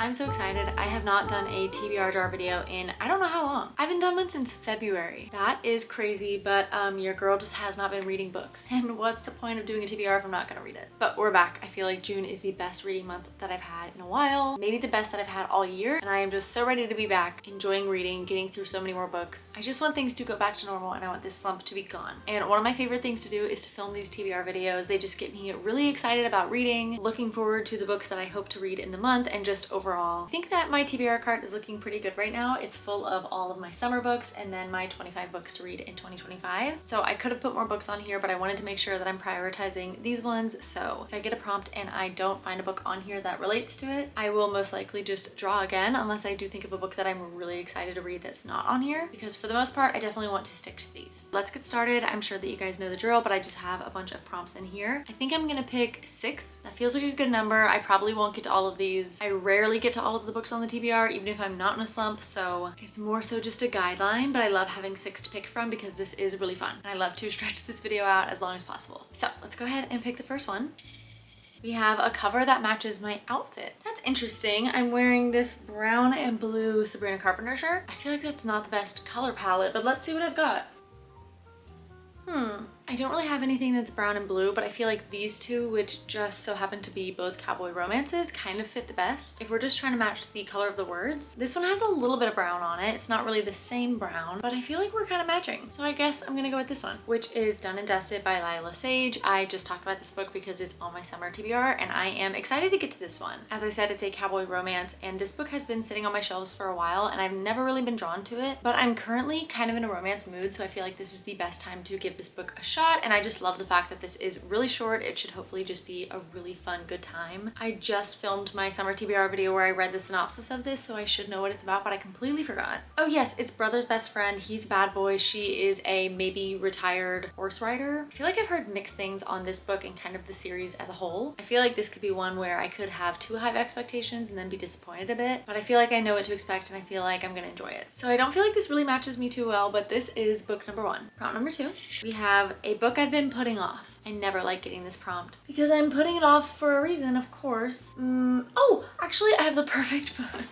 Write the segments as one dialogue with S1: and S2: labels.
S1: I'm so excited. I have not done a TBR jar video in I don't know how long. I haven't done one since February. That is crazy, but your girl just has not been reading books. And what's the point of doing a TBR if I'm not gonna read it? But we're back. I feel like June is the best reading month that I've had in a while. Maybe the best that I've had all year. And I am just so ready to be back, enjoying reading, getting through so many more books. I just want things to go back to normal and I want this slump to be gone. And one of my favorite things to do is to film these TBR videos. They just get me really excited about reading, looking forward to the books that I hope to read in the month, and just overall. I think that my TBR cart is looking pretty good right now. It's full of all of my summer books and then my 25 books to read in 2025. So I could have put more books on here, but I wanted to make sure that I'm prioritizing these ones. So if I get a prompt and I don't find a book on here that relates to it, I will most likely just draw again, unless I do think of a book that I'm really excited to read that's not on here, because for the most part, I definitely want to stick to these. Let's get started. I'm sure that you guys know the drill, but I just have a bunch of prompts in here. I think I'm gonna pick 6. That feels like a good number. I probably won't get to all of these. I rarely get to all of the books on the TBR, even if I'm not in a slump, so it's more so just a guideline, but I love having 6 to pick from because this is really fun. And I love to stretch this video out as long as possible. So let's go ahead and pick the first one. We have a cover that matches my outfit. That's interesting. I'm wearing this brown and blue Sabrina Carpenter shirt. I feel like that's not the best color palette, but let's see what I've got. I don't really have anything that's brown and blue, but I feel like these two, which just so happen to be both cowboy romances, kind of fit the best. If we're just trying to match the color of the words, this one has a little bit of brown on it. It's not really the same brown, but I feel like we're kind of matching. So I guess I'm gonna go with this one, which is Done and Dusted by Lila Sage. I just talked about this book because it's on my summer TBR, and I am excited to get to this one. As I said, it's a cowboy romance, and this book has been sitting on my shelves for a while, and I've never really been drawn to it, but I'm currently kind of in a romance mood, so I feel like this is the best time to give this book a shot. And I just love the fact that this is really short. It should hopefully just be a really fun, good time. I just filmed my summer TBR video where I read the synopsis of this, so I should know what it's about, but I completely forgot. Oh yes, it's brother's best friend. He's a bad boy. She is a maybe retired horse rider. I feel like I've heard mixed things on this book and kind of the series as a whole. I feel like this could be one where I could have too high expectations and then be disappointed a bit, but I feel like I know what to expect and I feel like I'm gonna enjoy it. So I don't feel like this really matches me too well, but this is book number 1. Prompt number 2, we have a book I've been putting off. I never like getting this prompt because I'm putting it off for a reason, of course. Oh, actually I have the perfect book.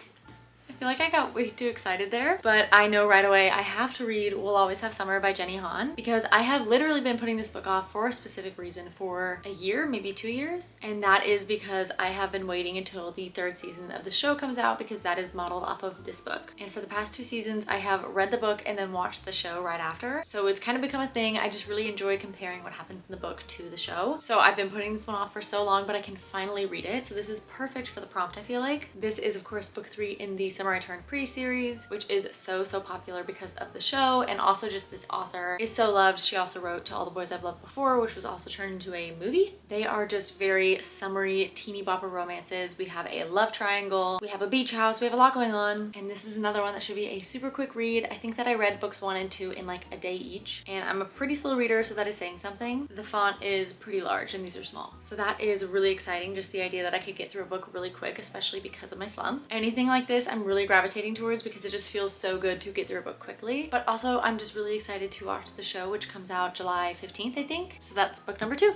S1: I feel like I got way too excited there, but I know right away I have to read We'll Always Have Summer by Jenny Han, because I have literally been putting this book off for a specific reason for a year, maybe 2 years. And that is because I have been waiting until the 3rd season of the show comes out, because that is modeled off of this book. And for the past 2 seasons, I have read the book and then watched the show right after. So it's kind of become a thing. I just really enjoy comparing what happens in the book to the show. So I've been putting this one off for so long, but I can finally read it. So this is perfect for the prompt, I feel like. This is of course book 3 in the Summer I Turned Pretty series, which is so popular because of the show, and also just this author is so loved. She also wrote To All the Boys I've Loved Before, which was also turned into a movie. They are just very summery teeny bopper romances. We have a love triangle, we have a beach house, we have a lot going on, and this is another one that should be a super quick read. I think that I read books 1 and 2 in like a day each, and I'm a pretty slow reader, so that is saying something. The font is pretty large and these are small, so that is really exciting. Just the idea that I could get through a book really quick, especially because of my slump. Anything like this I'm really gravitating towards because it just feels so good to get through a book quickly. But also I'm just really excited to watch the show, which comes out July 15th, I think. So that's book number 2,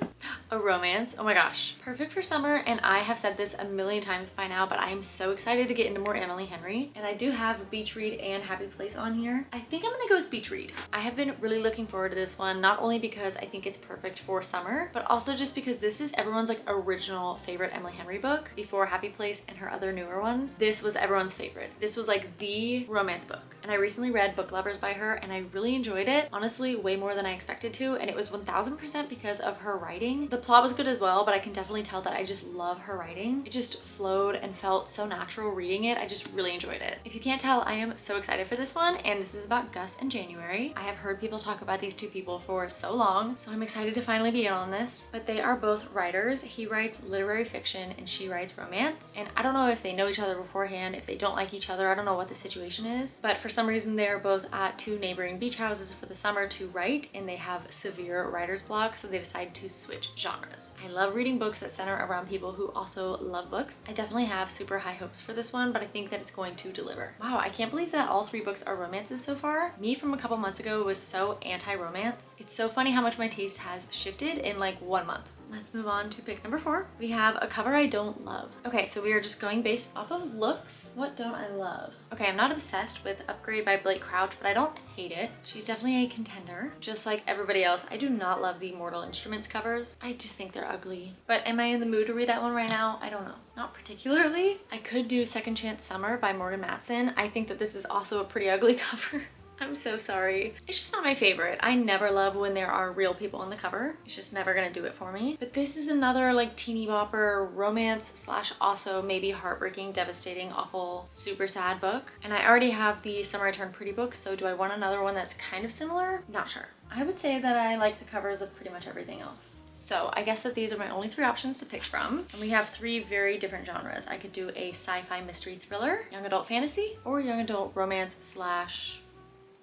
S1: a romance. Oh my gosh, perfect for summer. And I have said this a million times by now, but I am so excited to get into more Emily Henry. And I do have Beach Read and Happy Place on here. I think I'm gonna go with Beach Read. I have been really looking forward to this one, not only because I think it's perfect for summer, but also just because this is everyone's like original favorite Emily Henry book before Happy Place and her other newer ones. This was everyone's favorite. This was like the romance book, and I recently read Book Lovers by her and I really enjoyed it, honestly way more than I expected to, and it was 1000% because of her writing. The plot was good as well, but I can definitely tell that I just love her writing. It just flowed and felt so natural reading it. I just really enjoyed it. If you can't tell, I am so excited for this one, and this is about Gus and January. I have heard people talk about these 2 people for so long, so I'm excited to finally be in on this. But they are both writers. He writes literary fiction and she writes romance, and I don't know if they know each other beforehand, if they don't like each other. I don't know what the situation is, but for some reason they're both at 2 neighboring beach houses for the summer to write, and they have severe writer's block, so they decide to switch genres. I love reading books that center around people who also love books. I definitely have super high hopes for this one, but I think that it's going to deliver. Wow, I can't believe that all 3 books are romances so far. Me from a couple months ago was so anti-romance. It's so funny how much my taste has shifted in like 1 month. let's move on to pick number 4. We have a cover I don't love. Okay, so we are just going based off of looks. What don't I love? Okay, I'm not obsessed with Upgrade by Blake Crouch, but I don't hate it. She's definitely a contender. Just like everybody else, I do not love the Mortal Instruments covers. I just think they're ugly. But am I in the mood to read that one right now? I don't know. Not particularly. I could do Second Chance Summer by Morgan Matson. I think that this is also a pretty ugly cover. I'm so sorry. It's just not my favorite. I never love when there are real people on the cover. It's just never gonna do it for me. But this is another like teeny bopper romance slash also maybe heartbreaking, devastating, awful, super sad book. And I already have the Summer I Turned Pretty book, so do I want another one that's kind of similar? Not sure. I would say that I like the covers of pretty much everything else. So I guess that these are my only 3 options to pick from. And we have 3 very different genres. I could do a sci-fi mystery thriller, young adult fantasy, or young adult romance slash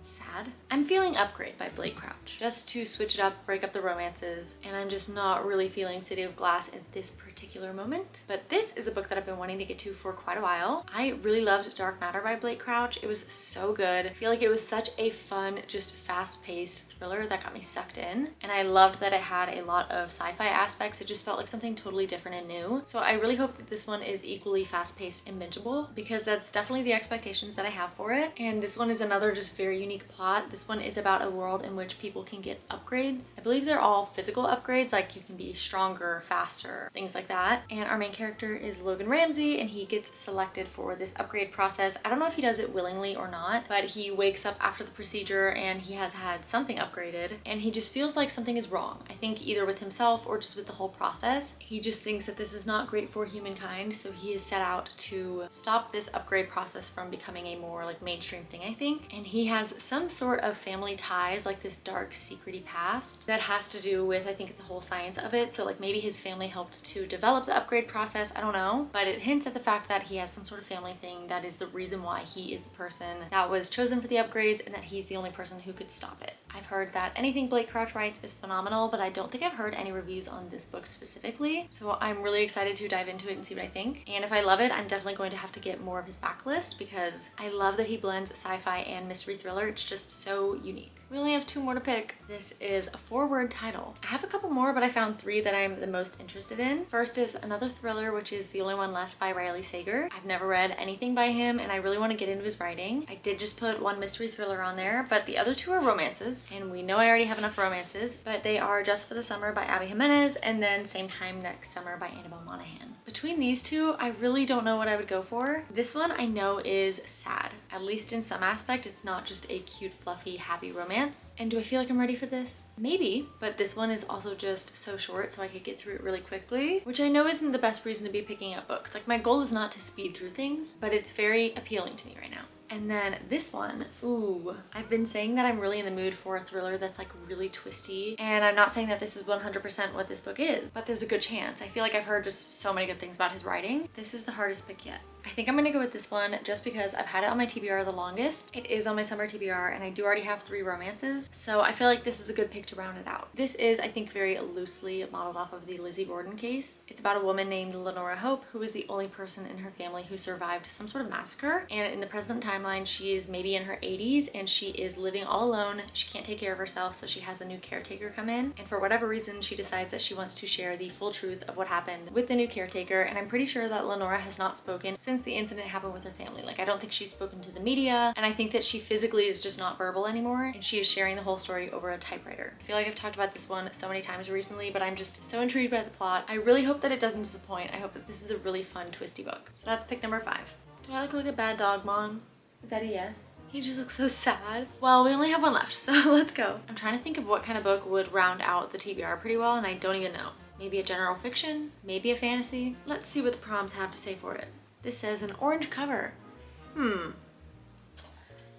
S1: sad. I'm feeling Upgrade by Blake Crouch, just to switch it up, break up the romances, and I'm just not really feeling City of Glass at this particular moment. But this is a book that I've been wanting to get to for quite a while. I really loved Dark Matter by Blake Crouch. It was so good. I feel like it was such a fun, just fast-paced thriller that got me sucked in, and I loved that it had a lot of sci-fi aspects. It just felt like something totally different and new. So I really hope that this one is equally fast-paced and bingeable, because that's definitely the expectations that I have for it. And this one is another just very unique plot. This one is about a world in which people can get upgrades. I believe they're all physical upgrades, like you can be stronger, faster, things like that. And our main character is Logan Ramsey, and he gets selected for this upgrade process. I don't know if he does it willingly or not, but he wakes up after the procedure and he has had something upgraded, and he just feels like something is wrong. I think either with himself or just with the whole process. He just thinks that this is not great for humankind, so he is set out to stop this upgrade process from becoming a more like mainstream thing, I think. And he has some sort of family ties, like this dark secrety past that has to do with, I think, the whole science of it. So like maybe his family helped to develop the upgrade process, I don't know, but it hints at the fact that he has some sort of family thing that is the reason why he is the person that was chosen for the upgrades, and that he's the only person who could stop it. I've heard that anything Blake Crouch writes is phenomenal, but I don't think I've heard any reviews on this book specifically, so I'm really excited to dive into it and see what I think. And if I love it, I'm definitely going to have to get more of his backlist, because I love that he blends sci-fi and mystery thriller. It's just so unique. We only have 2 more to pick. This is a 4-word title. I have a couple more, but I found 3 that I'm the most interested in. First is another thriller, which is The Only One Left by Riley Sager. I've never read anything by him, and I really want to get into his writing. I did just put 1 mystery thriller on there, but the other 2 are romances, and we know I already have enough romances, but they are Just for the Summer by Abby Jimenez, and then Same Time Next Summer by Annabelle Monaghan. Between these 2, I really don't know what I would go for. This one I know is sad. At least in some aspect, it's not just a cute, fluffy, happy romance. And do I feel like I'm ready for this? Maybe, but this one is also just so short, so I could get through it really quickly, which I know isn't the best reason to be picking up books. Like, my goal is not to speed through things, but it's very appealing to me right now. And then this one, ooh, I've been saying that I'm really in the mood for a thriller that's like really twisty, and I'm not saying that this is 100% what this book is, but there's a good chance. I feel like I've heard just so many good things about his writing. This is the hardest pick yet. I think I'm gonna go with this one just because I've had it on my TBR the longest. It is on my summer TBR, and I do already have 3 romances, so I feel like this is a good pick to round it out. This is, I think, very loosely modeled off of the Lizzie Borden case. It's about a woman named Lenora Hope, who is the only person in her family who survived some sort of massacre, and in the present timeline, she is maybe in her 80s, and she is living all alone. She can't take care of herself, so she has a new caretaker come in, and for whatever reason, she decides that she wants to share the full truth of what happened with the new caretaker. And I'm pretty sure that Lenora has not spoken since the incident happened with her family. Like, I don't think she's spoken to the media, and I think that she physically is just not verbal anymore, and she is sharing the whole story over a typewriter. I feel like I've talked about this one so many times recently, but I'm just so intrigued by the plot. I really hope that it doesn't disappoint. I hope that this is a really fun, twisty book. So that's pick number 5. Do I look like a bad dog, Mom? Is that a yes? He just looks so sad. Well, we only have 1 left, so let's go. I'm trying to think of what kind of book would round out the TBR pretty well, and I don't even know. Maybe a general fiction? Maybe a fantasy? Let's see what the prompts have to say for it. This says an orange cover. You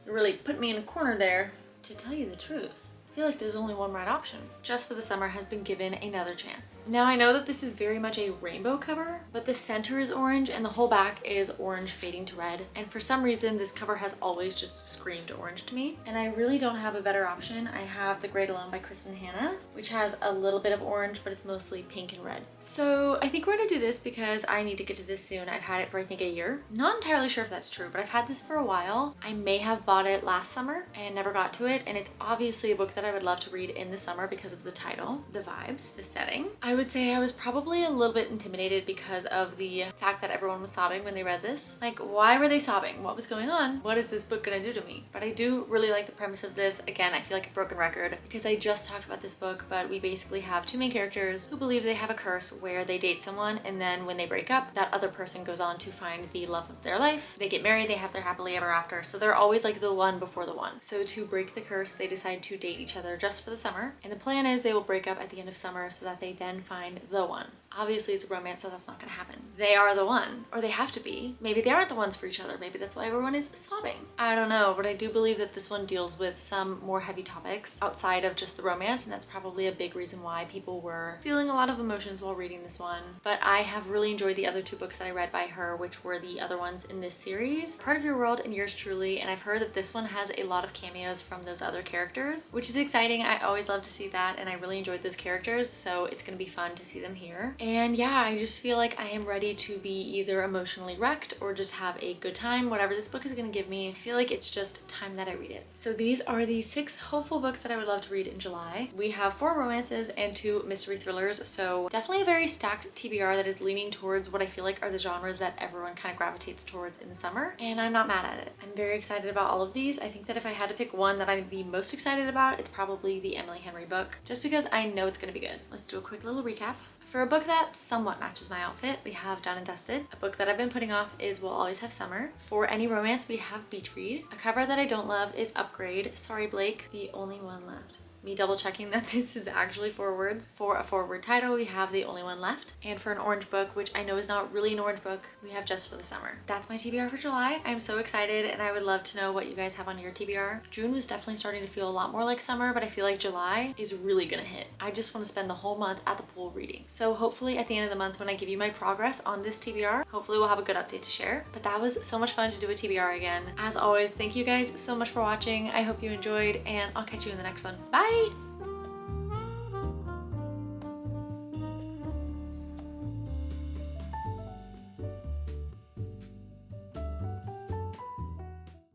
S1: really put me in a corner there. To tell you the truth, I feel like there's only one right option. Just for the Summer has been given another chance. Now, I know that this is very much a rainbow cover, but the center is orange and the whole back is orange fading to red. And for some reason, this cover has always just screamed orange to me. And I really don't have a better option. I have The Great Alone by Kristen Hanna, which has a little bit of orange, but it's mostly pink and red. So I think we're gonna do this because I need to get to this soon. I've had it for, I think, a year. Not entirely sure if that's true, but I've had this for a while. I may have bought it last summer and never got to it. And it's obviously a book that I would love to read in the summer because of the title, the vibes, the setting. I would say I was probably a little bit intimidated because of the fact that everyone was sobbing when they read this. Like, why were they sobbing? What was going on? What is this book gonna do to me? But I do really like the premise of this. Again, I feel like a broken record because I just talked about this book, but we basically have two main characters who believe they have a curse where they date someone, and then when they break up, that other person goes on to find the love of their life. They get married, they have their happily ever after. So they're always like the one before the one. So to break the curse, they decide to date each other just for the summer. And the plan is they will break up at the end of summer so that they then find the one. Obviously it's a romance, so that's not gonna happen. They are the one, or they have to be. Maybe they aren't the ones for each other. Maybe that's why everyone is sobbing. I don't know, but I do believe that this one deals with some more heavy topics outside of just the romance, and that's probably a big reason why people were feeling a lot of emotions while reading this one. But I have really enjoyed the other two books that I read by her, which were the other ones in this series, Part of Your World and Yours Truly, and I've heard that this one has a lot of cameos from those other characters, which is exciting. I always love to see that, and I really enjoyed those characters, so it's gonna be fun to see them here. And yeah, I just feel like I am ready to be either emotionally wrecked or just have a good time. Whatever this book is gonna give me, I feel like it's just time that I read it. So these are the 6 hopeful books that I would love to read in July. We have 4 romances and 2 mystery thrillers, so definitely a very stacked TBR that is leaning towards what I feel like are the genres that everyone kind of gravitates towards in the summer, and I'm not mad at it. I'm very excited about all of these. I think that if I had to pick one that I'm the most excited about, it's probably the Emily Henry book, just because I know it's gonna be good. Let's do a quick little recap. For a book that somewhat matches my outfit, we have Done and Dusted. A book that I've been putting off is We'll Always Have Summer. For any romance, we have Beach Read. A cover that I don't love is Upgrade. Sorry, Blake, the only one left. Me double checking that this is actually 4 words. For a 4-word title, we have The Only One Left. And for an orange book, which I know is not really an orange book, we have Just for the Summer. That's my TBR for July. I'm so excited, and I would love to know what you guys have on your TBR. June was definitely starting to feel a lot more like summer, but I feel like July is really gonna hit. I just want to spend the whole month at the pool reading. So hopefully at the end of the month when I give you my progress on this TBR, hopefully we'll have a good update to share. But that was so much fun to do a TBR again. As always, thank you guys so much for watching. I hope you enjoyed, and I'll catch you in the next one. Bye!